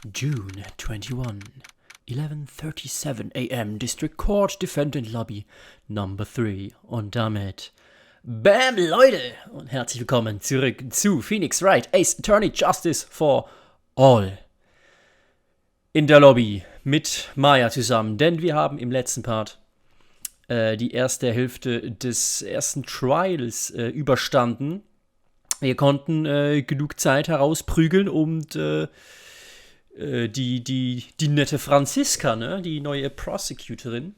June 21, 11:37 a.m. District Court Defendant Lobby Number 3. Und damit BAM Leute und herzlich willkommen zurück zu Phoenix Wright, Ace Attorney Justice for All. In der Lobby mit Maya zusammen, denn wir haben im letzten Part die erste Hälfte des ersten Trials überstanden. Wir konnten genug Zeit herausprügeln und die nette Franziska, ne, die neue Prosecutorin,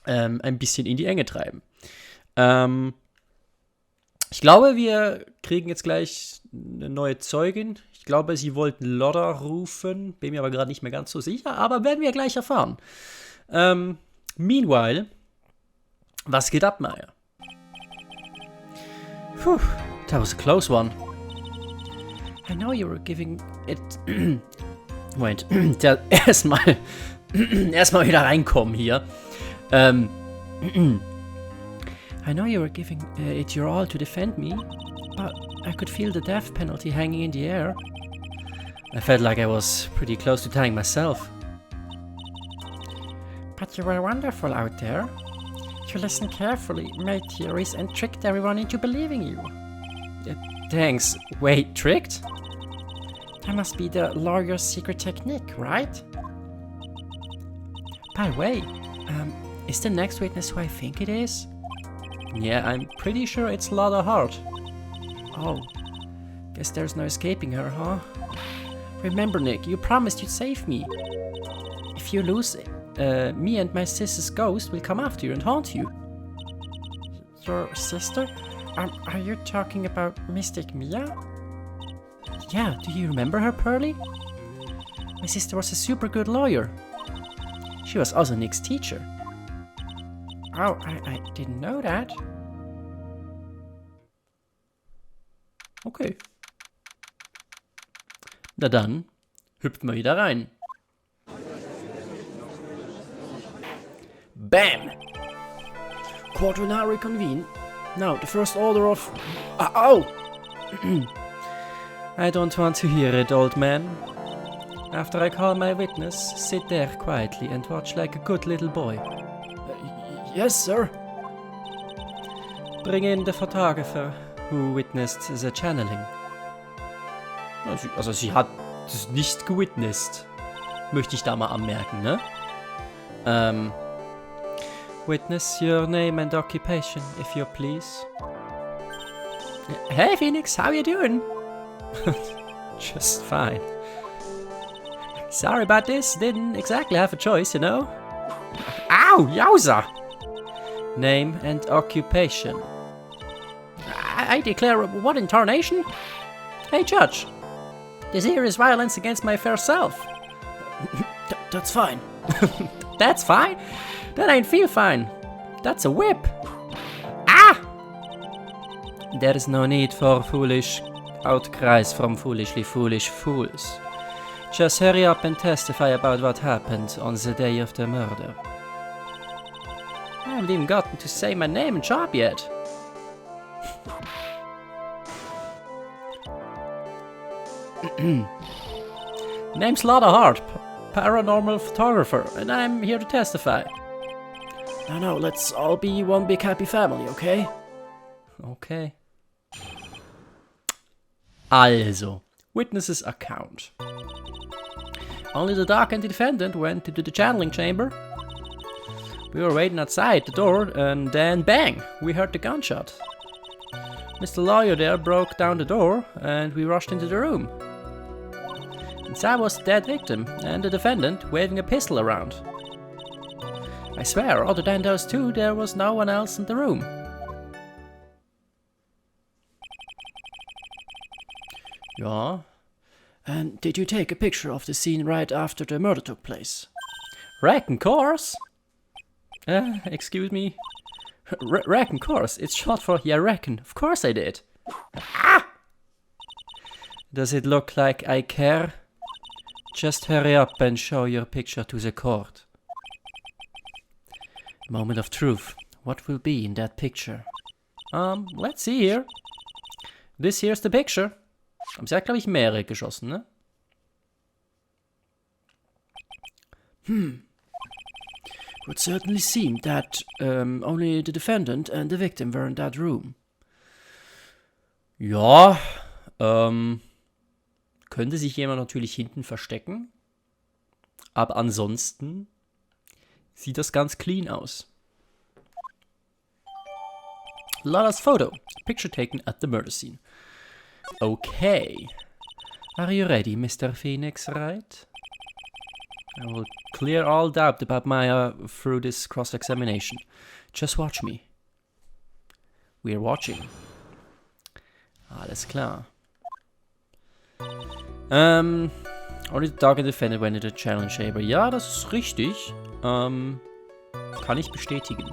ein bisschen in die Enge treiben. Ich glaube, wir kriegen jetzt gleich eine neue Zeugin. Ich glaube, sie wollten Lodder rufen. Bin mir aber gerade nicht mehr ganz so sicher, aber werden wir gleich erfahren. Meanwhile, was geht ab, Maya? Puh, that was a close one. I know you were giving it... Wait, erstmal wieder reinkommen hier. I know you were giving it your all to defend me, but I could feel the death penalty hanging in the air. I felt like I was pretty close to dying myself. But you were wonderful out there. You listened carefully, made theories, and tricked everyone into believing you. Thanks. Wait, tricked? That must be the lawyer's secret technique, right? By the way, is the next witness who I think it is? Yeah, I'm pretty sure it's Lada Hart. Oh, guess there's no escaping her, huh? Remember, Nick, you promised you'd save me. If you lose, me and my sister's ghost will come after you and haunt you. Your sister? Are you talking about Mystic Mia? Yeah, do you remember her, Pearly? My sister was a super good lawyer. She was also Nick's teacher. Oh, I didn't know that. Okay. Na dann, hüpfen wir wieder rein. Bam! Court will now reconvene. Now, the first order of... Ow! I don't want to hear it, old man. After I call my witness, sit there quietly and watch like a good little boy. Yes, sir. Bring in the photographer who witnessed the channeling. Also sie hat es nicht gewitnessed. Möchte ich da mal anmerken, ne? Witness your name and occupation, if you please. Hey Phoenix, how you doing? Just fine. Sorry about this, didn't exactly have a choice, you know? Ow, yowza! Name and occupation. I declare what in tarnation? Hey Judge, this here is violence against my fair self. That's fine. That's fine? That ain't feel fine. That's a whip. Ah! There is no need for foolish outcries from foolishly foolish fools. Just hurry up and testify about what happened on the day of the murder. I haven't even gotten to say my name and job yet. Name's Lada Hart, paranormal photographer, and I'm here to testify. No, let's all be one big happy family, okay? Okay. Also, witness's account. Only the doc and the defendant went into the channeling chamber. We were waiting outside the door, and then bang, we heard the gunshot. Mr. Lawyer there broke down the door, and we rushed into the room. Inside was the dead victim, and the defendant waving a pistol around. I swear, other than those two, there was no one else in the room. Yeah. And did you take a picture of the scene right after the murder took place? Reckon course. Excuse me. Reckon course. It's short for yeah reckon. Of course I did. Ah! Does it look like I care? Just hurry up and show your picture to the court. Moment of truth. What will be in that picture? Let's see here. This here's the picture. Sie hat, glaube ich, mehrere geschossen, ne? Would certainly seem that only the defendant and the victim were in that room. Ja, könnte sich jemand natürlich hinten verstecken. Aber ansonsten sieht das ganz clean aus. Lala's photo. Picture taken at the murder scene. Okay. Are you ready, Mr. Phoenix Wright? I will clear all doubt about Maya through this cross-examination. Just watch me. We're watching. Alles klar. Only the target defended when in the challenge chamber. Ja, das ist richtig. Kann ich bestätigen.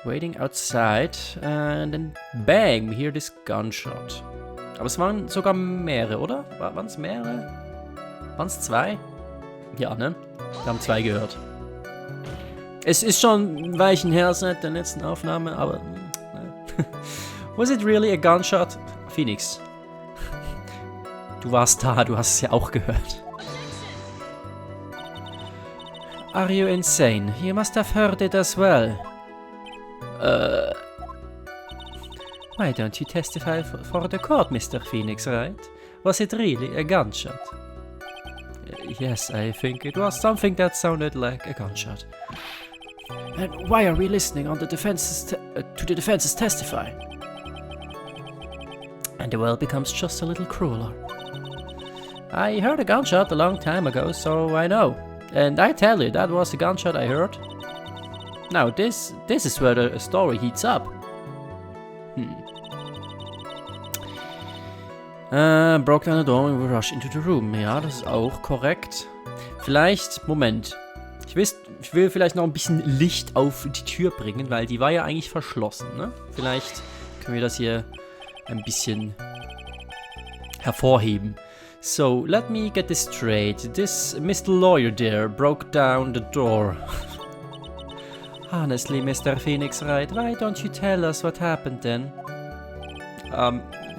Waiting outside and then bang, we hear this gunshot. Aber es waren sogar mehrere, oder? Waren es mehrere? Waren es zwei? Ja, ne? Wir haben zwei gehört. Es ist schon ein Weilchen her seit der letzten Aufnahme, aber... Ne. Was it really a gunshot? Phoenix. Du warst da, du hast es ja auch gehört. Are you insane? You must have heard it as well. Why don't you testify for the court, Mr. Phoenix Wright? Was it really a gunshot? Yes, I think it was something that sounded like a gunshot. And why are we listening on the defense's to the defense's testify? And the world becomes just a little crueler. I heard a gunshot a long time ago, so I know. And I tell you, that was the gunshot I heard. Now, this is where the story heats up. Broke down the door and we rushed into the room. Ja, das ist auch korrekt. Vielleicht, Moment. Ich will vielleicht noch ein bisschen Licht auf die Tür bringen, weil die war ja eigentlich verschlossen, ne? Vielleicht können wir das hier ein bisschen hervorheben. So, let me get this straight. This Mr. Lawyer there broke down the door. Honestly, Mr. Phoenix Wright, why don't you tell us what happened then?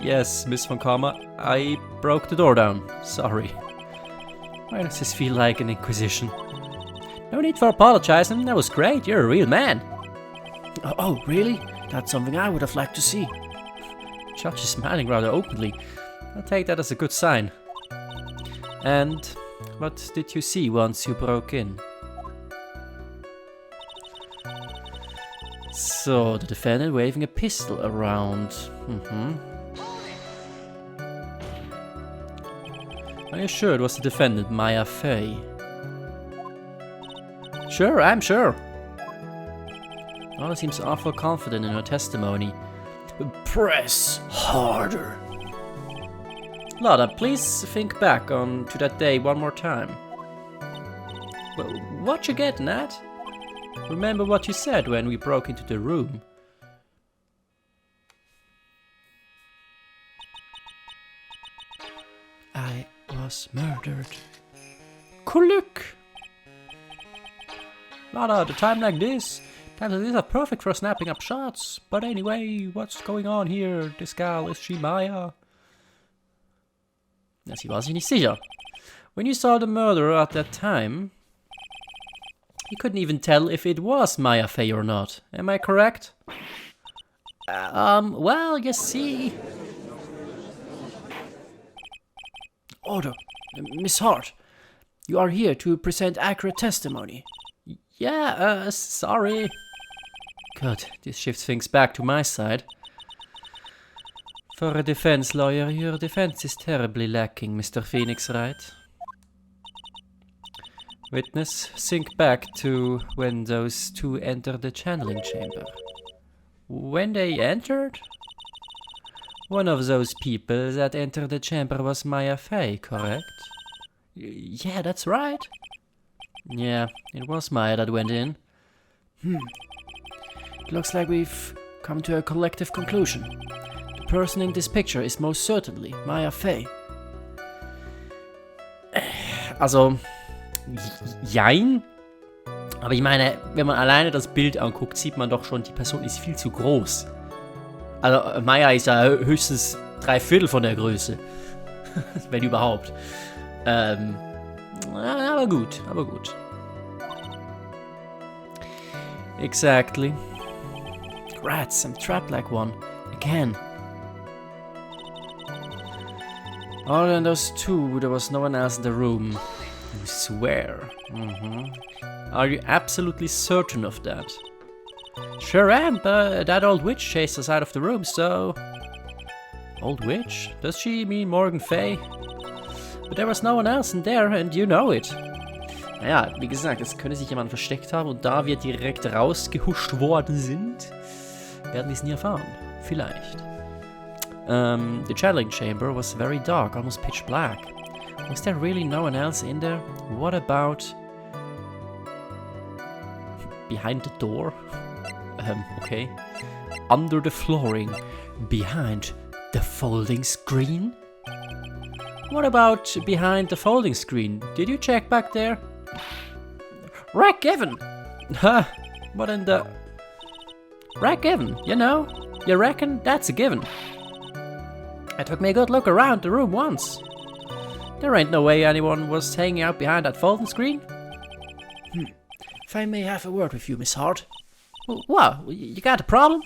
Yes, Miss Von Karma, I broke the door down. Sorry. Why does this feel like an inquisition? No need for apologizing, that was great, you're a real man. Oh, really? That's something I would have liked to see. The judge is smiling rather openly. I'll take that as a good sign. And what did you see once you broke in? So, the defendant waving a pistol around. Are you sure it was the defendant, Maya Fey? Sure, I'm sure. Lala seems awful confident in her testimony. Press harder. Lala, please think back to that day one more time. Well, what you getting at? Remember what you said when we broke into the room. I was murdered. Kuluk! Lala, the time like this, times like this are perfect for snapping up shots. But anyway, what's going on here? This gal, is she Maya? Ja, sie war sich nicht sicher. When you saw the murderer at that time, you couldn't even tell if it was Maya Fey or not. Am I correct? Well, you see... Order. Miss Hart, you are here to present accurate testimony. Yeah, sorry. Good, this shifts things back to my side. For a defense lawyer, your defense is terribly lacking, Mr. Phoenix Wright. Witness, think back to when those two entered the channeling chamber. When they entered? One of those people that entered the chamber was Maya Fey, correct? Yeah, that's right. Yeah, it was Maya that went in. Looks like we've come to a collective conclusion. The person in this picture is most certainly Maya Fey. Also... Jein. Aber ich meine, wenn man alleine das Bild anguckt, sieht man doch schon, die Person ist viel zu groß. Also Maya ist ja höchstens 3/4 von der Größe. Wenn überhaupt. Aber gut, aber gut. Exactly. Rats, I'm trapped like one. Again. Other than those two, there was no one else in the room. You swear. Are you absolutely certain of that? Sure am, but that old witch chased us out of the room, so... Old witch? Does she mean Morgan Fay? But there was no one else in there, and you know it. Naja, wie gesagt, es könnte sich jemand versteckt haben, und da wir direkt rausgehuscht worden sind, werden wir es nie erfahren. Vielleicht. The channeling chamber was very dark, almost pitch black. Was there really no one else in there? What about... behind the door? Okay. Under the flooring. Behind the folding screen? What about behind the folding screen? Did you check back there? Rack given! Huh? What in the... Rack given, you know? You reckon? That's a given. I took me a good look around the room once. There ain't no way anyone was hanging out behind that folding screen. If I may have a word with you, Miss Hart. What? You got a problem?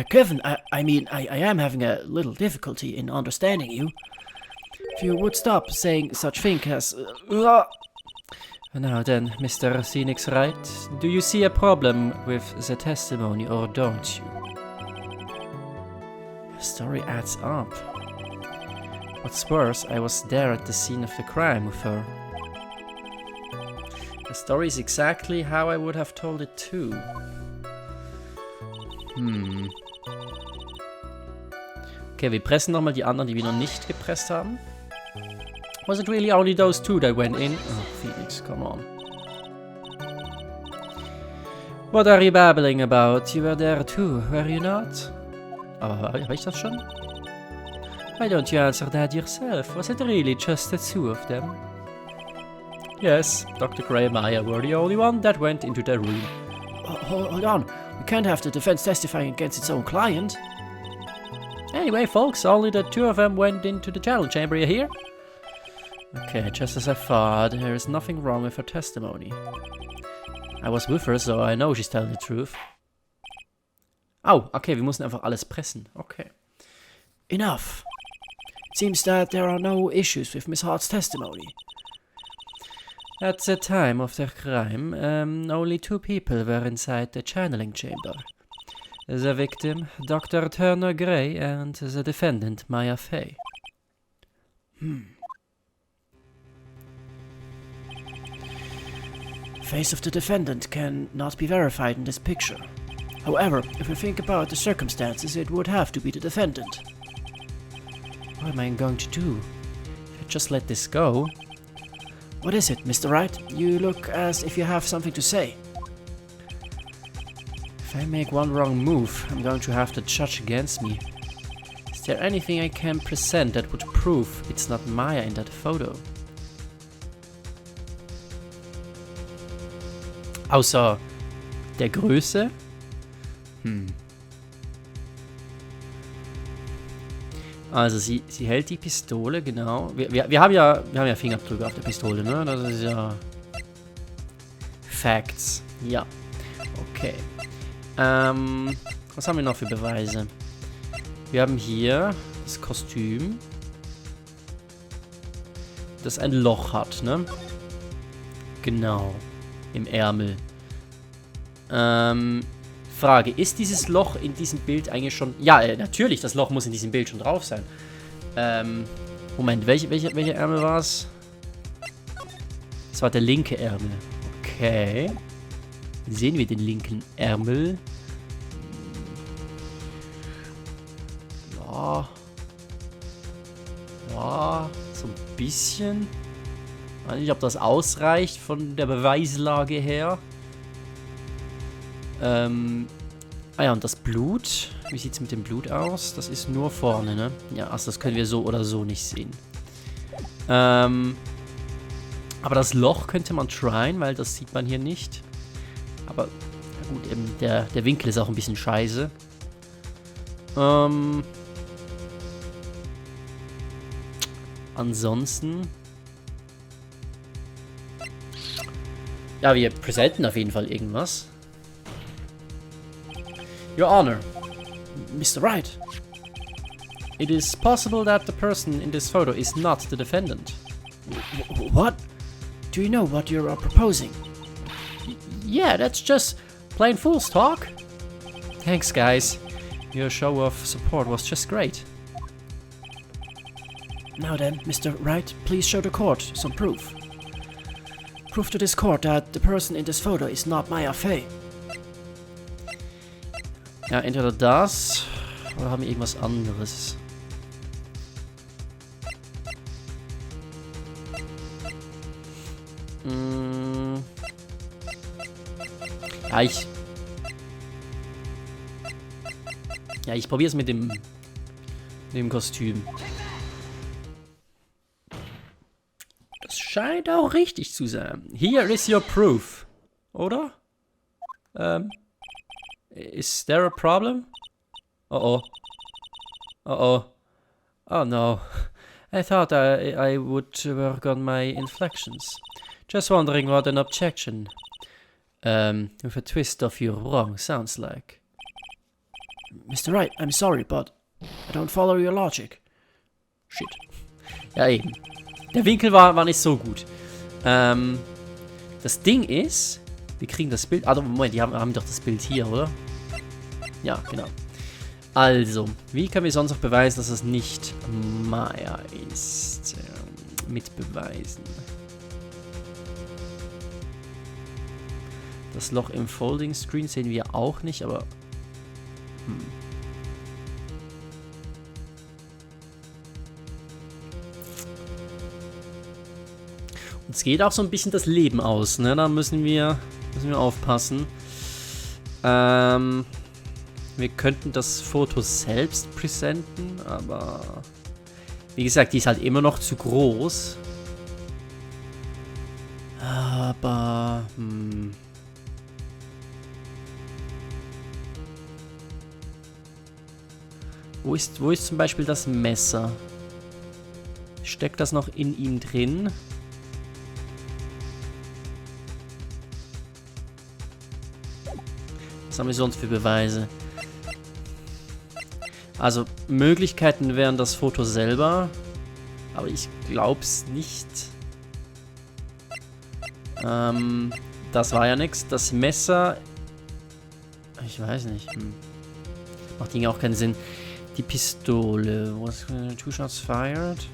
Given, I mean, I am having a little difficulty in understanding you. If you would stop saying such things as... Now then, Mr. Phoenix Wright, do you see a problem with the testimony or don't you? The story adds up. What's worse, I was there at the scene of the crime with her. The story is exactly how I would have told it too. Okay, wir pressen nochmal die anderen, die wir noch nicht gepresst haben. Was it really only those two that went in? Oh, Phoenix, come on. What are you babbling about? You were there too, were you not? Aber habe ich das schon? Why don't you answer that yourself? Was it really just the two of them? Yes, Dr. Gray and Maya were the only one that went into the room. Hold on, we can't have the defense testifying against its own client. Anyway, folks, only the two of them went into the channel chamber, you hear? Okay, just as I thought, there is nothing wrong with her testimony. I was with her, so I know she's telling the truth. Oh, okay, wir müssen einfach alles pressen. Okay. Enough. It seems that there are no issues with Miss Hart's testimony. At the time of the crime, only two people were inside the channeling chamber. The victim, Dr. Turner Gray, and the defendant, Maya Fay. The face of the defendant can not be verified in this picture. However, if we think about the circumstances, it would have to be the defendant. What am I going to do? If I just let this go... What is it, Mr. Wright? You look as if you have something to say. If I make one wrong move, I'm going to have the judge against me. Is there anything I can present that would prove it's not Maya in that photo? Außer der Größe? Also sie hält die Pistole, genau. Wir haben ja Fingerabdrücke auf der Pistole, ne? Das ist ja... Facts. Ja. Okay. Was haben wir noch für Beweise? Wir haben hier das Kostüm, das ein Loch hat, ne? Genau. Im Ärmel. Frage, ist dieses Loch in diesem Bild eigentlich schon... Ja, natürlich, das Loch muss in diesem Bild schon drauf sein. Moment, welcher Ärmel war es? Das war der linke Ärmel. Okay. Sehen wir den linken Ärmel? Ja. Ja, so ein bisschen. Ich weiß nicht, ob das ausreicht von der Beweislage her. Ah ja, und das Blut. Wie sieht es mit dem Blut aus? Das ist nur vorne, ne? Ja, also das können wir so oder so nicht sehen. Aber das Loch könnte man tryen, weil das sieht man hier nicht. Aber, ja gut, eben der Winkel ist auch ein bisschen scheiße. Ansonsten... Ja, wir präsenten auf jeden Fall irgendwas. Your Honor, Mr. Wright. It is possible that the person in this photo is not the defendant. What? Do you know what you are proposing? Yeah, that's just plain fool's talk. Thanks, guys. Your show of support was just great. Now then, Mr. Wright, please show the court some proof. Prove to this court that the person in this photo is not Maya Fey. Ja, entweder das oder haben wir irgendwas anderes. Ja, ich probiere es mit dem Kostüm. Das scheint auch richtig zu sein. Here is your proof. Oder? Is there a problem? Uh-oh. Uh-oh. Oh no. I thought I would work on my inflections. Just wondering what an objection with a twist of your wrong sounds like. Mr. Wright, I'm sorry, but I don't follow your logic. Shit. Ja, eben. Der Winkel war nicht so gut. Das Ding ist, wir kriegen das Bild. Also, Moment, die haben doch das Bild hier, oder? Ja, genau. Also, wie können wir sonst noch beweisen, dass es nicht Maya ist? Mit Beweisen. Das Loch im Folding Screen sehen wir auch nicht, aber... Uns geht auch so ein bisschen das Leben aus, ne? Da müssen wir aufpassen. Wir könnten das Foto selbst präsentieren, aber wie gesagt, die ist halt immer noch zu groß. Aber Wo ist zum Beispiel das Messer? Steckt das noch in ihm drin? Was haben wir sonst für Beweise? Also, Möglichkeiten wären das Foto selber. Aber ich glaub's nicht. Das war ja nichts. Das Messer... Ich weiß nicht. Macht irgendwie auch keinen Sinn. Die Pistole. Was? 2 shots fired?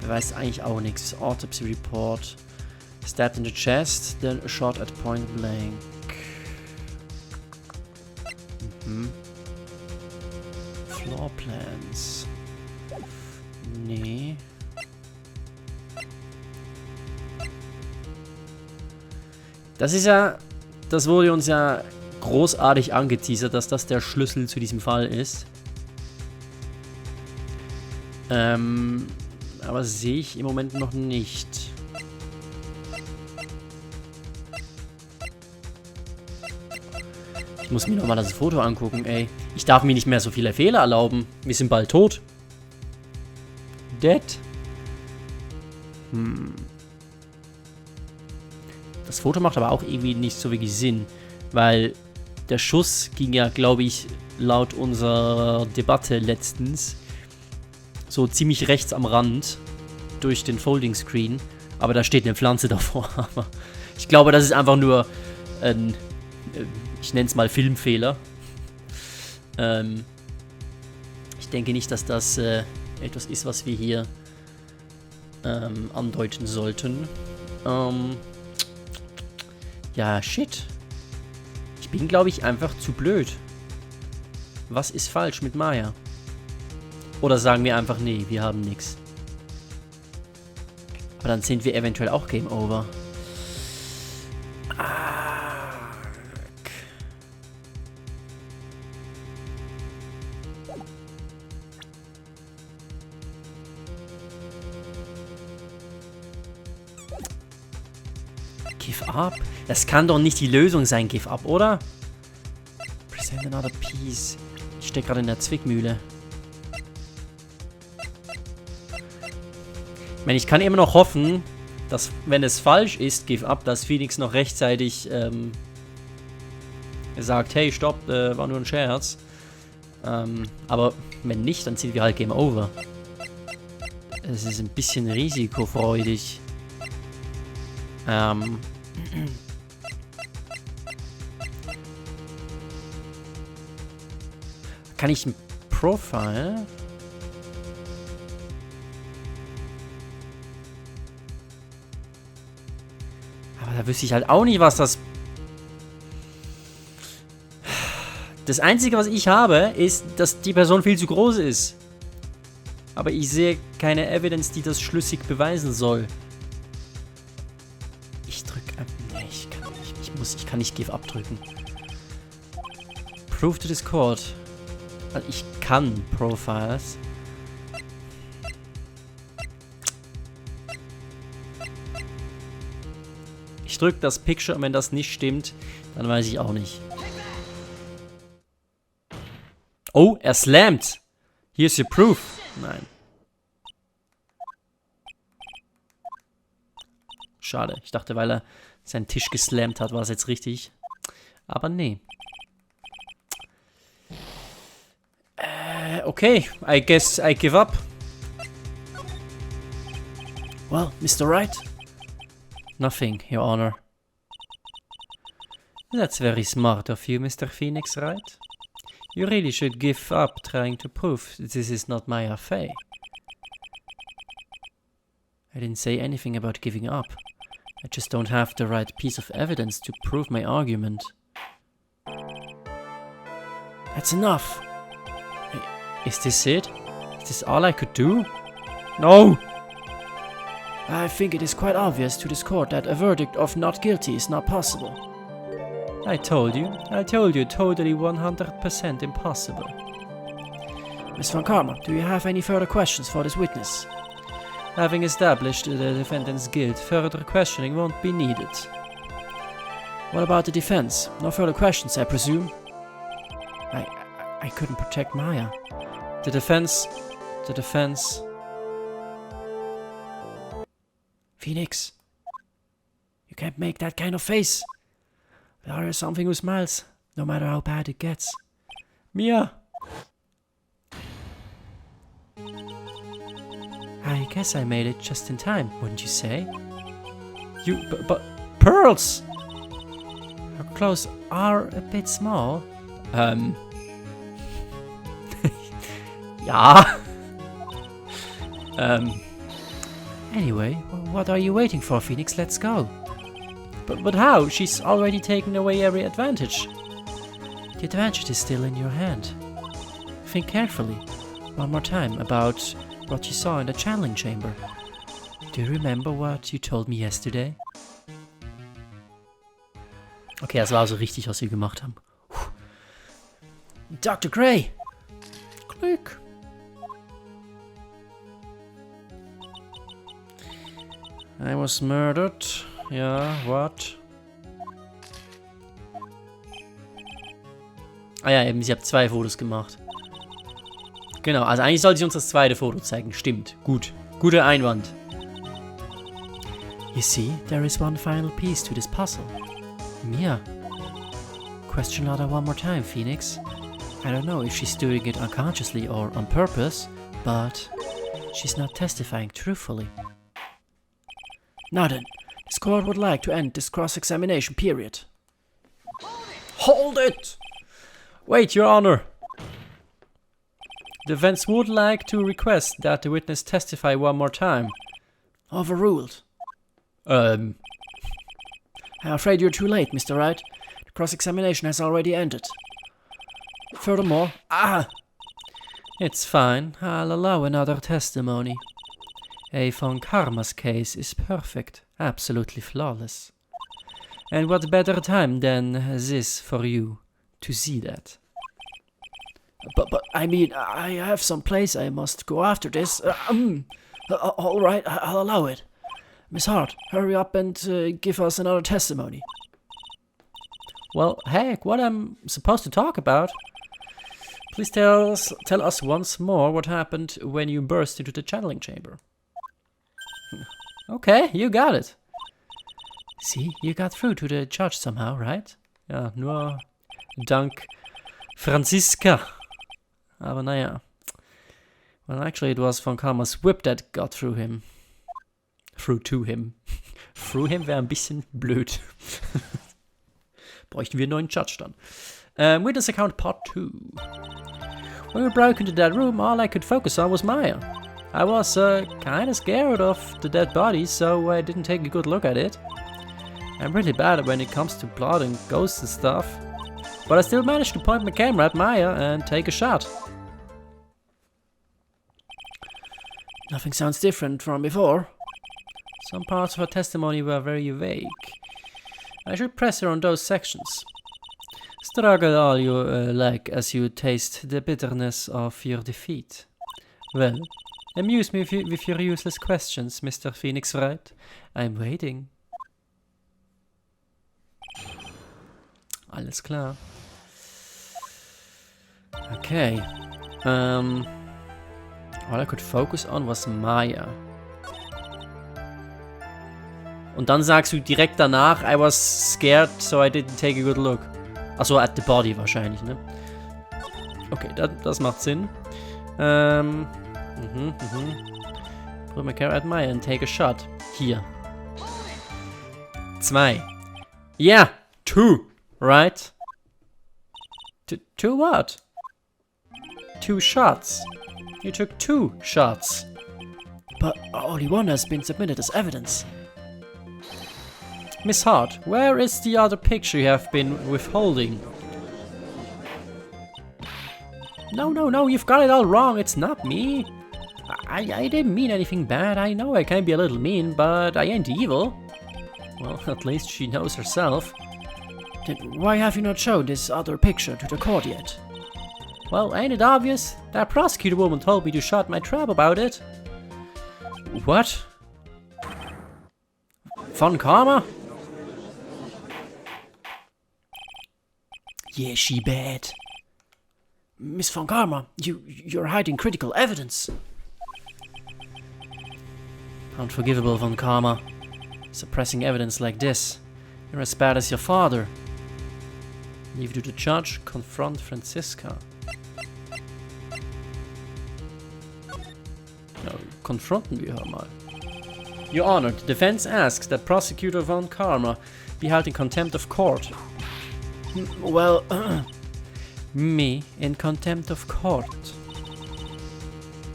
Beweist eigentlich auch nichts. Autopsy Report. Stabbed in the chest, then shot at point blank. Floor plans. Nee. Das ist ja... Das wurde uns ja großartig angeteasert, dass das der Schlüssel zu diesem Fall ist. Aber sehe ich im Moment noch nicht. Ich muss mir nochmal das Foto angucken, ey. Ich darf mir nicht mehr so viele Fehler erlauben. Wir sind bald tot. Dead. Das Foto macht aber auch irgendwie nicht so wirklich Sinn. Weil der Schuss ging ja, glaube ich, laut unserer Debatte letztens so ziemlich rechts am Rand durch den Folding Screen. Aber da steht eine Pflanze davor. Aber ich glaube, das ist einfach nur ein... Ich nenne es mal Filmfehler. Ich denke nicht, dass das etwas ist, was wir hier andeuten sollten. Ja, shit. Ich bin, glaube ich, einfach zu blöd. Was ist falsch mit Maya? Oder sagen wir einfach, nee, wir haben nichts. Aber dann sind wir eventuell auch Game Over. Give up? Das kann doch nicht die Lösung sein, give up, oder? Present another piece. Ich stecke gerade in der Zwickmühle. Ich meine, ich kann immer noch hoffen, dass, wenn es falsch ist, give up, dass Phoenix noch rechtzeitig sagt, hey, stopp, war nur ein Scherz. Aber wenn nicht, dann sind wir halt Game Over. Es ist ein bisschen risikofreudig. Kann ich ein Profile? Aber da wüsste ich halt auch nicht, was das... Das Einzige, was ich habe, ist, dass die Person viel zu groß ist. Aber ich sehe keine Evidence, die das schlüssig beweisen soll. Ich drücke... Nee, ich kann nicht Give abdrücken. Prove to Discord. Also ich kann Profiles. Ich drücke das Picture und wenn das nicht stimmt, dann weiß ich auch nicht. Oh, er slammt. Here's your proof. Nein. Schade. Ich dachte, weil er seinen Tisch geslammt hat, war es jetzt richtig. Aber nee. Okay. I guess I give up. Well, Mr. Wright? Nothing, Your Honor. That's very smart of you, Mr. Phoenix, right? You really should give up trying to prove this is not my affair. I didn't say anything about giving up. I just don't have the right piece of evidence to prove my argument. That's enough. Is this it? Is this all I could do? No! I think it is quite obvious to this court that a verdict of not guilty is not possible. I told you totally 100% impossible. Miss Von Karma, do you have any further questions for this witness? Having established the defendant's guilt, further questioning won't be needed. What about the defense? No further questions, I presume? I couldn't protect Maya. The defense... Phoenix, you can't make that kind of face. There is something who smiles, no matter how bad it gets. Mia! I guess I made it just in time, wouldn't you say? But pearls! Her clothes are a bit small. Ja. Anyway, what are you waiting for, Phoenix? Let's go. But how? She's already taken away every advantage. The advantage is still in your hand. Think carefully, one more time, about what you saw in the channeling chamber. Do you remember what you told me yesterday? Okay, das war also richtig, was wir gemacht haben. Dr. Gray! Glück! I was murdered. Ja, what? Ah ja, eben, sie hat 2 Fotos gemacht. Genau, also eigentlich sollte sie uns das zweite Foto zeigen. Stimmt, gut. Guter Einwand. You see, there is one final piece to this puzzle. Mia. Question louder one more time, Phoenix. I don't know if she's doing it unconsciously or on purpose, but she's not testifying truthfully. Now then, this court would like to end this cross-examination period. Hold it! Wait, Your Honor. The defense would like to request that the witness testify one more time. Overruled. I'm afraid you're too late, Mr. Wright. The cross-examination has already ended. Furthermore, it's fine. I'll allow another testimony. A Von Karma's case is perfect, absolutely flawless. And what better time than this for you to see that? But I mean, I have some place I must go after this. All right, I'll allow it. Miss Hart, hurry up and give us another testimony. Well, heck, what I'm supposed to talk about? Please tell us once more what happened when you burst into the channeling chamber. Okay, you got it. See, you got through to the judge somehow, right? Ja, nur dank Franziska. Aber naja. Well, actually it was von Karmas whip that got through him. Through to him. Through him wäre ein bisschen blöd. Bräuchten wir einen neuen Judge dann. Witness account part 2. When we broke into that room, all I could focus on was Maya. I was kinda scared of the dead body, so I didn't take a good look at it. I'm really bad when it comes to blood and ghosts and stuff. But I still managed to point my camera at Maya and take a shot. Nothing sounds different from before. Some parts of her testimony were very vague. I should press her on those sections. Struggle all you like as you taste the bitterness of your defeat. Well, amuse me with your useless questions, Mr. Phoenix Wright. I'm waiting. Alles klar. Okay. All I could focus on was Maya. Und dann sagst du direkt danach, I was scared, so I didn't take a good look. Achso, at the body wahrscheinlich, ne? Okay, das macht Sinn. Put my camera at Maya and take a shot. Hier. 2. Yeah, 2, right? Two what? 2 shots. You took 2 shots. But only one has been submitted as evidence. Miss Hart, where is the other picture you have been withholding? No, you've got it all wrong. It's not me. I didn't mean anything bad. I know I can be a little mean, but I ain't evil. Well, at least she knows herself. Then why have you not shown this other picture to the court yet? Well, ain't it obvious? That prosecutor woman told me to shut my trap about it. What? Von Karma? Yeah, she bad. Miss Von Karma, you're hiding critical evidence. Unforgivable, Von Karma. Suppressing evidence like this. You're as bad as your father. Leave it to the judge, confront Franziska. No, confronten wir her mal. Your Honor, the defense asks that Prosecutor Von Karma be held in contempt of court. Well, me in contempt of court.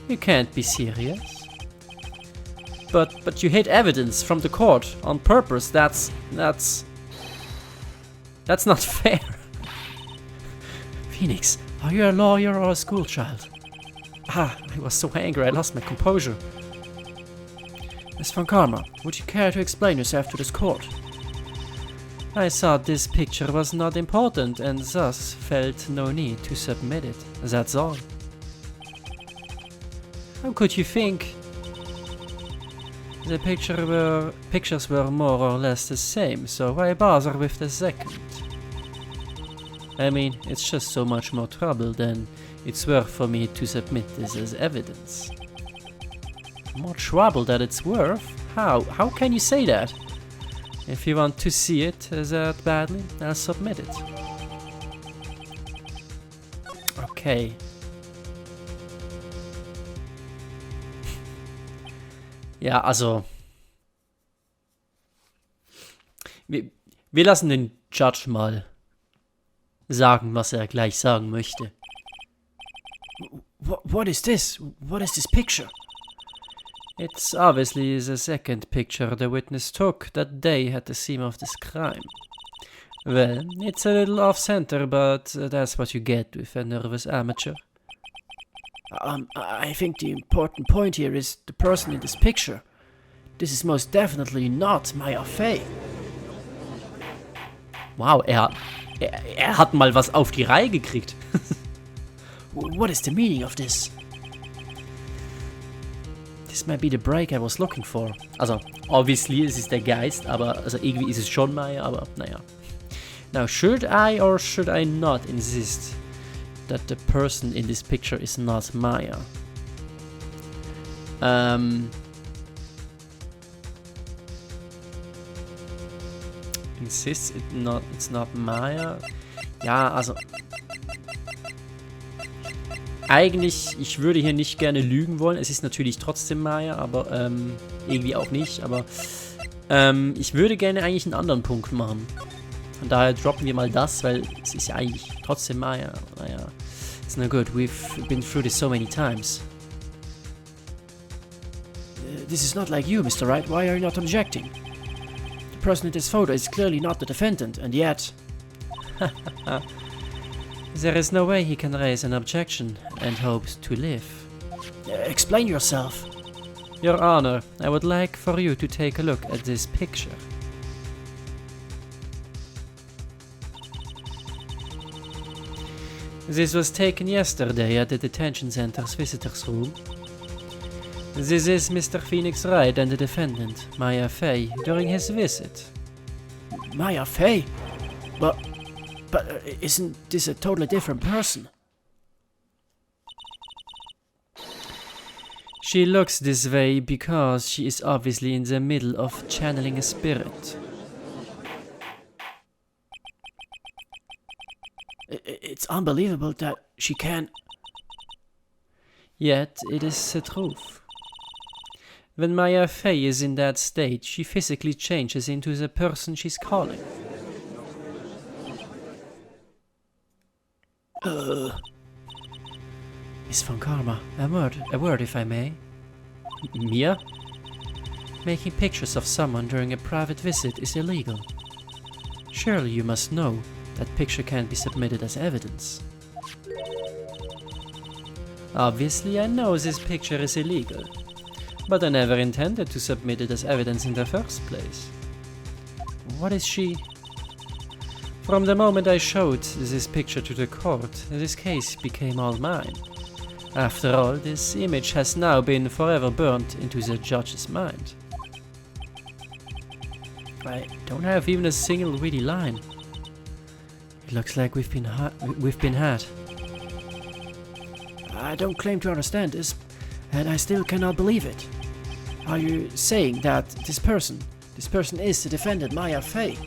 You can't be serious. But you hid evidence from the court on purpose. That's not fair. Phoenix, are you a lawyer or a schoolchild? I was so angry I lost my composure. Miss Von Karma, would you care to explain yourself to this court? I thought this picture was not important and thus felt no need to submit it. That's all. How could you think? The pictures were more or less the same, so why bother with the second? I mean, it's just so much more trouble than it's worth for me to submit this as evidence. More trouble than it's worth? How? How can you say that? If you want to see it that badly, I'll submit it. Okay. Ja, also. Wir lassen den Judge mal sagen, was er gleich sagen möchte. What is this? What is this picture? It's obviously the second picture the witness took that day at the scene of this crime. Well, it's a little off-center, but that's what you get with a nervous amateur. I think the important point here is the person in this picture. This is most definitely not Maya Fey. Wow, er hat mal was auf die Reihe gekriegt. What is the meaning of this? This might be the break I was looking for. Also, obviously es ist der Geist, aber also irgendwie ist es schon Maya, aber naja. Now, should I or should I not insist that the person in this picture is not Maya? Insists it's not Maya. Ja, also... Eigentlich, ich würde hier nicht gerne lügen wollen. Es ist natürlich trotzdem Maya, aber irgendwie auch nicht. Aber ich würde gerne eigentlich einen anderen Punkt machen. Von daher droppen wir mal das, weil es ist ja eigentlich trotzdem Maya. Naja, it's no good. We've been through this so many times. This is not like you, Mr. Wright. Why are you not objecting? The person in this photo is clearly not the defendant, and yet... There is no way he can raise an objection and hopes to live. Explain yourself. Your Honor, I would like for you to take a look at this picture. This was taken yesterday at the detention center's visitors room. This is Mr. Phoenix Wright and the defendant, Maya Fey, during his visit. Maya Fey? But isn't this a totally different person? She looks this way because she is obviously in the middle of channeling a spirit. It's unbelievable that she can... Yet it is the truth. When Maya Fey is in that state, she physically changes into the person she's calling. Miss von Karma, a word if I may. Mia? Making pictures of someone during a private visit is illegal. Surely you must know that picture can't be submitted as evidence. Obviously I know this picture is illegal, but I never intended to submit it as evidence in the first place. What is she? From the moment I showed this picture to the court, this case became all mine. After all, this image has now been forever burnt into the judge's mind. I don't have even a single witty line. It looks like we've been had. I don't claim to understand this, and I still cannot believe it. Are you saying that this person is the defendant, Maya Fey?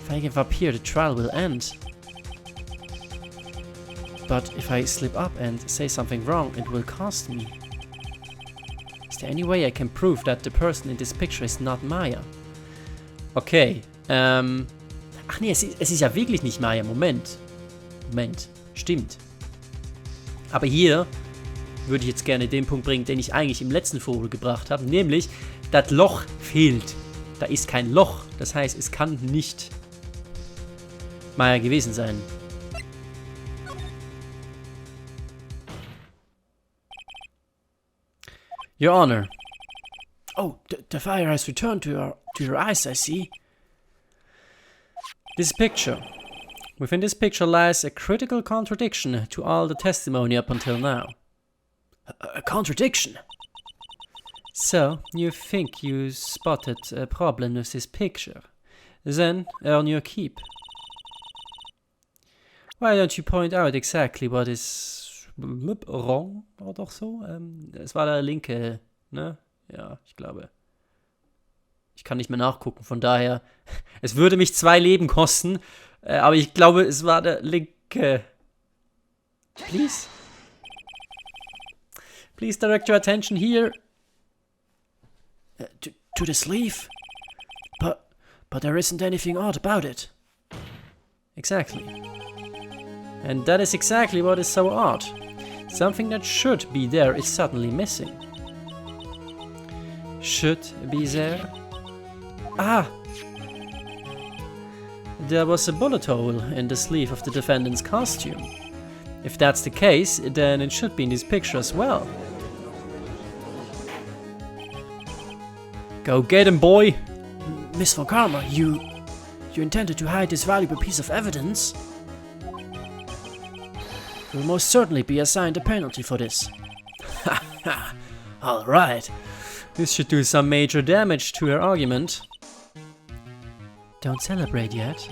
If I give up here, the trial will end. But if I slip up and say something wrong, it will cost me. Is there any way I can prove that the person in this picture is not Maya? Okay, ach nee, es ist ja wirklich nicht Maya. Moment, stimmt. Aber hier würde ich jetzt gerne den Punkt bringen, den ich eigentlich im letzten Foto gebracht habe, nämlich, das Loch fehlt. Da ist kein Loch, das heißt, es kann nicht Maya gewesen sein. Your Honor. Oh, the fire has returned to your eyes, I see. This picture. Within this picture lies a critical contradiction to all the testimony up until now. A contradiction? So, you think you spotted a problem with this picture. Then, earn your keep. Why don't you point out exactly what is wrong, war doch so? Es war der linke, ne? Ja, ich glaube. Ich kann nicht mehr nachgucken, von daher, es würde mich 2 Leben kosten, aber ich glaube, es war der linke. Please? Please direct your attention here. To the sleeve? But there isn't anything odd about it. Exactly. And that is exactly what is so odd. Something that should be there is suddenly missing. Should be there? Ah! There was a bullet hole in the sleeve of the defendant's costume. If that's the case, then it should be in this picture as well. Go get him, boy! Miss von Karma, you intended to hide this valuable piece of evidence? You'll most certainly be assigned a penalty for this. Ha ha! Alright. This should do some major damage to her argument. Don't celebrate yet.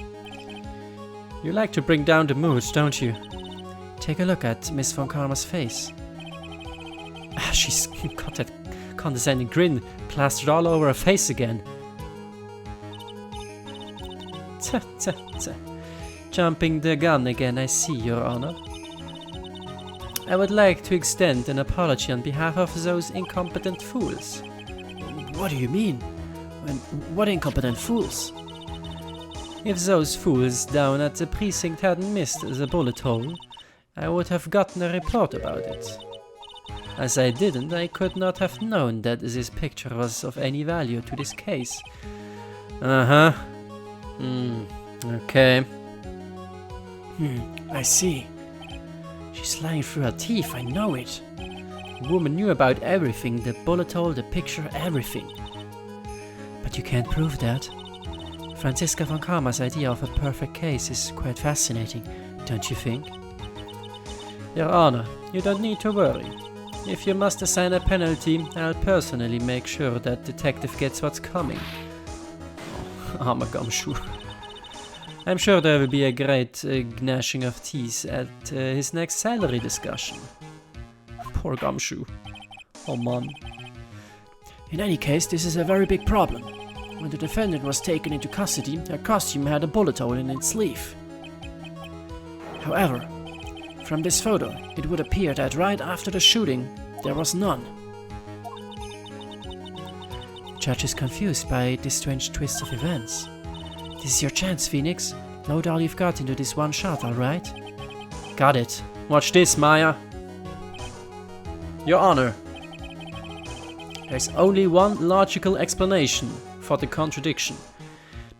You like to bring down the mood, don't you? Take a look at Miss von Karma's face. She's got that condescending grin plastered all over her face again. Tch, tch, tch. Jumping the gun again, I see, Your Honor. I would like to extend an apology on behalf of those incompetent fools. What do you mean? And what incompetent fools? If those fools down at the precinct hadn't missed the bullet hole, I would have gotten a report about it. As I didn't, I could not have known that this picture was of any value to this case. Uh-huh. Okay. I see. She's lying through her teeth, I know it. The woman knew about everything, the bullet hole, the picture, everything. But you can't prove that. Franziska von Karma's idea of a perfect case is quite fascinating, don't you think? Your Honor, you don't need to worry. If you must assign a penalty, I'll personally make sure that detective gets what's coming. Oh, armer gumshoe. I'm sure there will be a great gnashing of teeth at his next salary discussion. Poor gumshoe. Oh man. In any case, this is a very big problem. When the defendant was taken into custody, her costume had a bullet hole in its sleeve. However, from this photo, it would appear that right after the shooting, there was none. The judge is confused by this strange twist of events. This is your chance, Phoenix. Load all you've got into this one shot, alright? Got it. Watch this, Maya. Your Honor. There's only one logical explanation for the contradiction.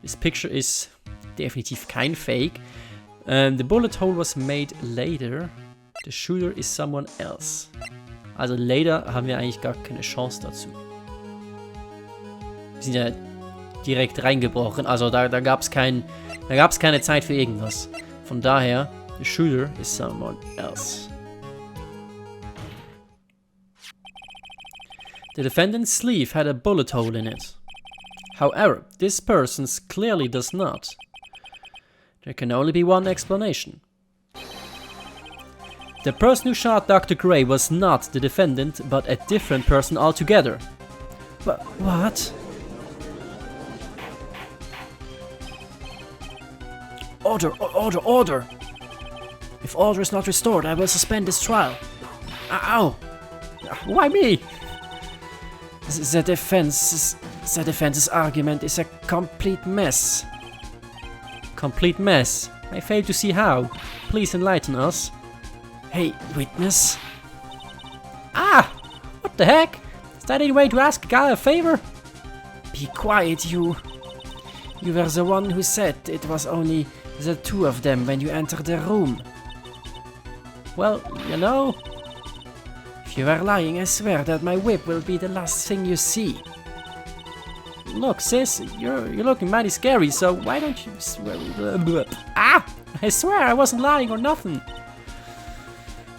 This picture is definitiv kein Fake. The bullet hole was made later. The shooter is someone else. Also later haben wir eigentlich gar keine Chance dazu. Wir sind ja direkt reingebrochen, also da gab's keine Zeit für irgendwas. Von daher, the shooter is someone else. The defendant's sleeve had a bullet hole in it. However, this person's clearly does not. There can only be one explanation. The person who shot Dr. Gray was not the defendant, but a different person altogether. What? Order! If order is not restored, I will suspend this trial. Ow! Why me? The defense's argument is a complete mess. Complete mess? I fail to see how. Please enlighten us. Hey, witness? Ah! What the heck? Is that any way to ask a guy a favor? Be quiet, you. You were the one who said it was only the two of them when you entered the room. Well, you know... If you are lying, I swear that my whip will be the last thing you see. Look, sis, you're looking mighty scary, so why don't you swear... Ah! I swear I wasn't lying or nothing.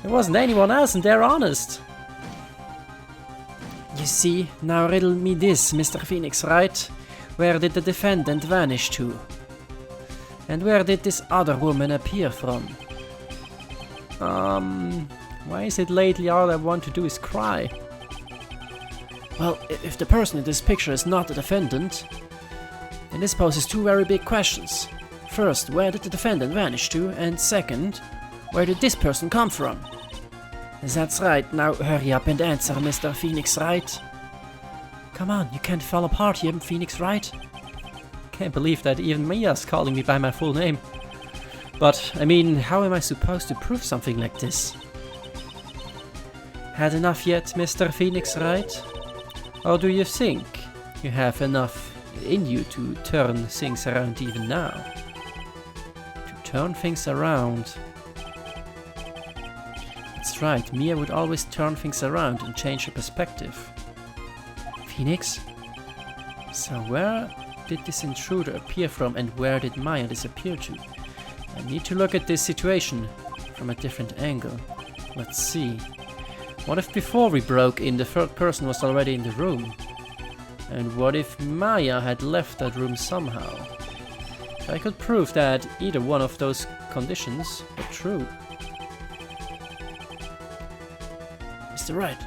There wasn't anyone else and they're honest. You see, now riddle me this, Mr. Phoenix, Wright. Where did the defendant vanish to? And where did this other woman appear from? Why is it lately all I want to do is cry? Well, if the person in this picture is not the defendant, then this poses two very big questions. First, where did the defendant vanish to? And second, where did this person come from? That's right, now hurry up and answer, Mr. Phoenix, Wright. Come on, you can't fall apart here, Phoenix, Wright. Can't believe that even Mia's calling me by my full name. But, I mean, how am I supposed to prove something like this? Had enough yet, Mr. Phoenix, Wright? Or do you think you have enough in you to turn things around even now? To turn things around... That's right, Mia would always turn things around and change her perspective. Phoenix? So where did this intruder appear from and where did Maya disappear to? I need to look at this situation from a different angle. Let's see. What if before we broke in the third person was already in the room? And what if Maya had left that room somehow? If I could prove that either one of those conditions were true. Mr. Wright,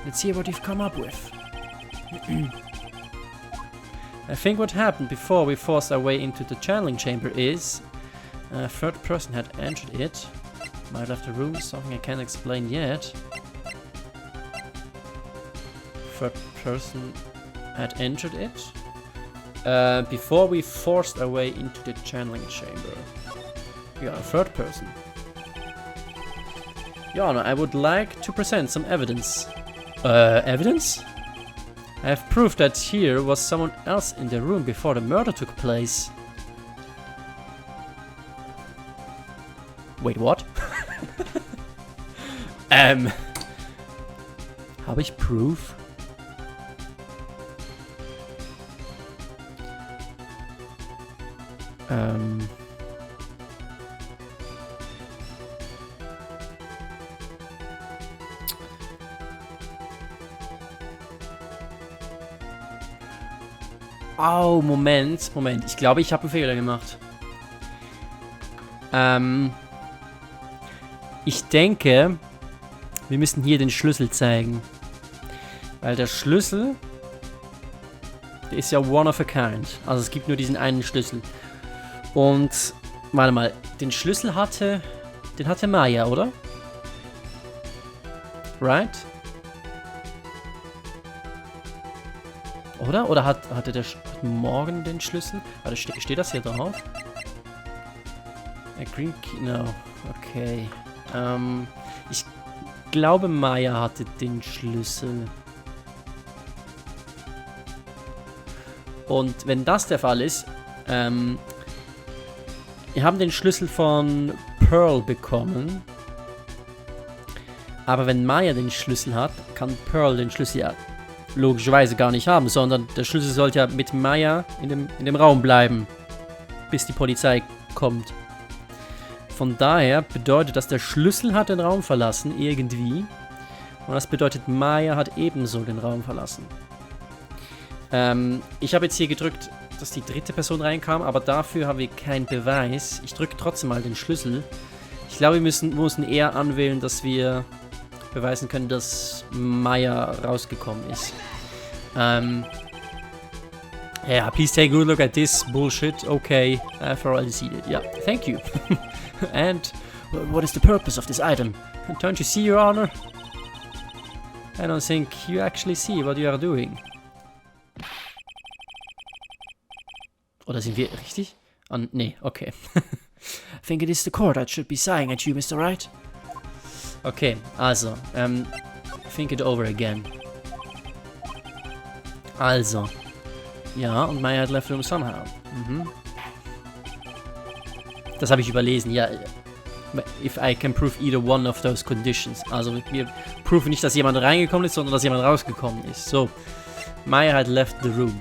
let's hear what you've come up with. I think what happened before we forced our way into the channeling chamber is a third person had entered it. Might have left the room, something I can't explain yet. Third person had entered it. Before we forced our way into the channeling chamber. Yeah, a third person. Your Honor, I would like to present some evidence. Evidence? I have proof that here was someone else in the room before the murder took place. Wait, what? Habe ich Proof? Oh, Moment. Ich glaube, ich habe einen Fehler gemacht. Ich denke, wir müssen hier den Schlüssel zeigen. Weil der Schlüssel, der ist ja one of a kind. Also es gibt nur diesen einen Schlüssel. Und, warte mal, den Schlüssel hatte Maya, oder? Right? Oder hatte der Morgen den Schlüssel? Warte, steht das hier drauf? A green key, no. Okay. Ich glaube, Maya hatte den Schlüssel. Und wenn das der Fall ist, wir haben den Schlüssel von Pearl bekommen. Aber wenn Maya den Schlüssel hat, kann Pearl den Schlüssel ja logischerweise gar nicht haben, sondern der Schlüssel sollte ja mit Maya in dem Raum bleiben, bis die Polizei kommt. Von daher bedeutet das, der Schlüssel hat den Raum verlassen, irgendwie. Und das bedeutet, Maya hat ebenso den Raum verlassen. Ich habe jetzt hier gedrückt, dass die dritte Person reinkam, aber dafür haben wir keinen Beweis. Ich drücke trotzdem mal den Schlüssel. Ich glaube, wir müssen eher anwählen, dass wir beweisen können, dass Maya rausgekommen ist. Yeah, please take a good look at this bullshit. Okay, I've already seen it. Yeah, thank you. And What is the purpose of this item? don't you see, Your Honor? I don't think you actually see what you are doing. Oder sind wir richtig? Nee, okay. I think it is the court that should be sighing at you, Mr. Wright. Okay, also, think it over again. Also, ja, und Maya had left the room somehow. Das habe ich überlesen, ja. If I can prove either one of those conditions. Also, wir proven nicht, dass jemand reingekommen ist, sondern dass jemand rausgekommen ist. So, Maya had left the room.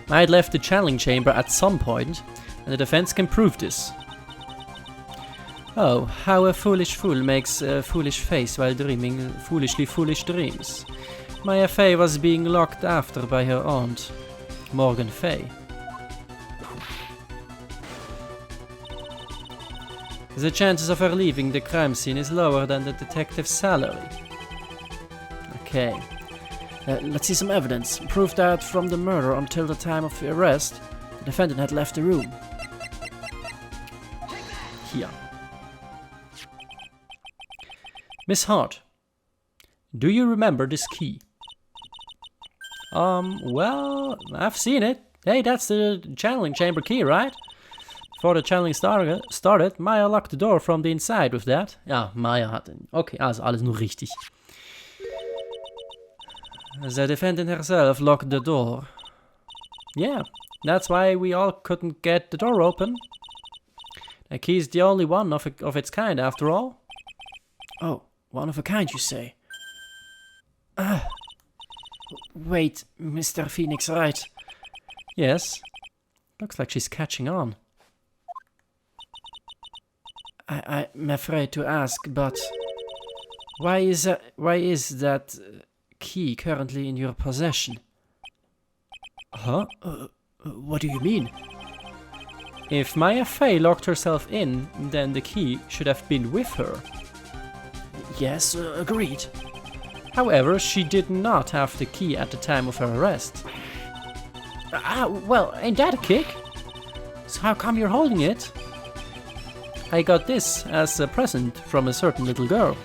Maya had left the channeling chamber at some point, and the defense can prove this. Oh, how a foolish fool makes a foolish face while dreaming foolishly foolish dreams. Maya Fey was being looked after by her aunt, Morgan Fey. The chances of her leaving the crime scene is lower than the detective's salary. Okay. Let's see some evidence. Proof that from the murder until the time of the arrest, the defendant had left the room. Here. Miss Hart, do you remember this key? Well, I've seen it. Hey, that's the channeling chamber key, right? Before the channeling started, Maya locked the door from the inside with that. Ja, Maya hat ihn. Okay, also alles nur richtig. The defendant herself locked the door. Yeah, that's why we all couldn't get the door open. The key is the only one of its kind, after all. Oh, one of a kind, you say? Wait, Mr. Phoenix Wright. Yes. Looks like she's catching on. I'm afraid to ask, but why is that key currently in your possession? Huh? What do you mean? If Maya Fey locked herself in, then the key should have been with her. Yes, agreed. However, she did not have the key at the time of her arrest. Well, ain't that a kick? So how come you're holding it? I got this as a present from a certain little girl.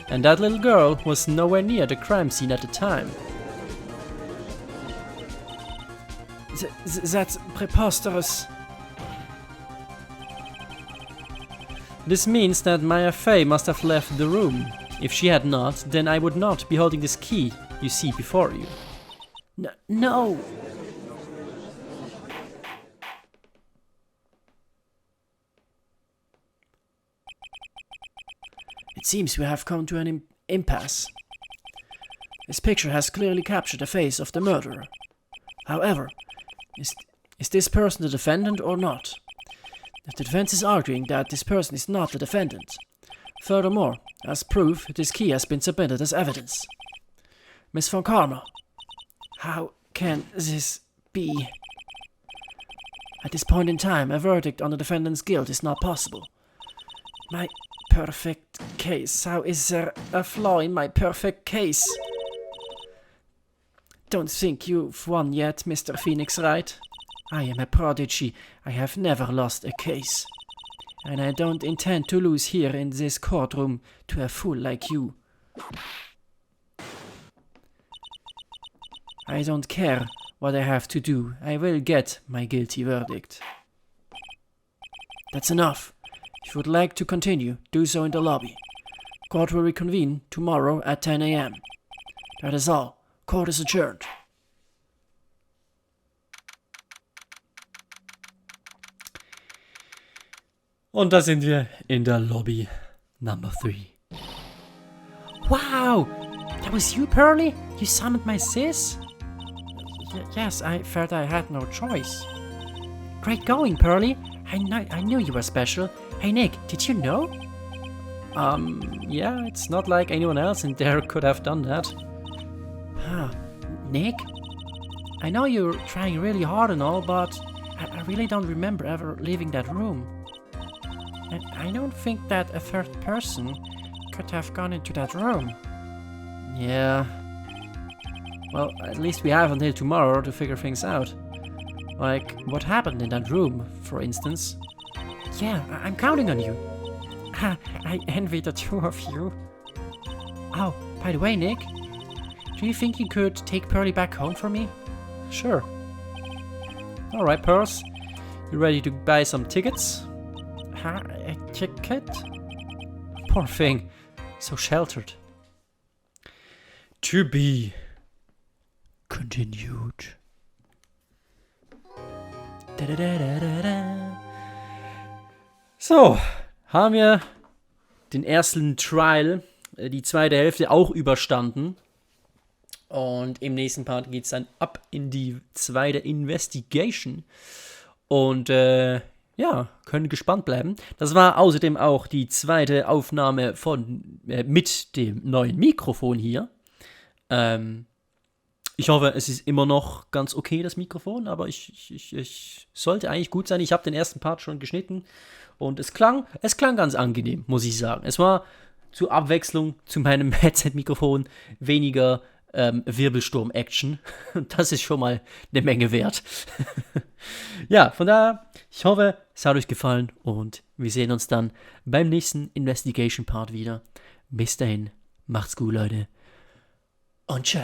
And that little girl was nowhere near the crime scene at the time. That's preposterous. This means that Maya Fey must have left the room. If she had not, then I would not be holding this key you see before you. No! It seems we have come to an impasse. This picture has clearly captured the face of the murderer. However, is this person the defendant or not? The defense is arguing that this person is not the defendant. Furthermore, as proof, this key has been submitted as evidence. Miss von Karma, how can this be? At this point in time, a verdict on the defendant's guilt is not possible. My perfect case. How is there a flaw in my perfect case? Don't think you've won yet, Mr. Phoenix Wright. I am a prodigy. I have never lost a case. And I don't intend to lose here in this courtroom to a fool like you. I don't care what I have to do. I will get my guilty verdict. That's enough. If you would like to continue, do so in the lobby. Court will reconvene tomorrow at 10 a.m. That is all. Court is adjourned. Und da sind wir in der Lobby Number 3. Wow! That was you, Pearly? You summoned my sis? Yes, I felt I had no choice. Great going, Pearly. I knew you were special. Hey, Nick, did you know? Yeah, it's not like anyone else in there could have done that. Nick? I know you're trying really hard and all, but I really don't remember ever leaving that room. And I don't think that a third person could have gone into that room. Yeah. Well, at least we have until tomorrow to figure things out. Like, what happened in that room, for instance. Yeah, I'm counting on you. I envy the two of you. Oh, by the way, Nick, do you think you could take Pearly back home for me? Sure. Alright, Pearls. You ready to buy some tickets? A ticket? Poor thing. So sheltered. To be continued. So, haben wir den ersten Trial, die zweite Hälfte auch überstanden. Und im nächsten Part geht es dann ab in die zweite Investigation. Und ja, können gespannt bleiben. Das war außerdem auch die zweite Aufnahme mit dem neuen Mikrofon hier. Ich hoffe, es ist immer noch ganz okay, das Mikrofon, aber ich sollte eigentlich gut sein. Ich habe den ersten Part schon geschnitten und es klang ganz angenehm, muss ich sagen. Es war zur Abwechslung zu meinem Headset-Mikrofon weniger Wirbelsturm-Action. Das ist schon mal eine Menge wert. Ja, von daher, ich hoffe, es hat euch gefallen und wir sehen uns dann beim nächsten Investigation-Part wieder. Bis dahin, macht's gut, Leute. Und tschö.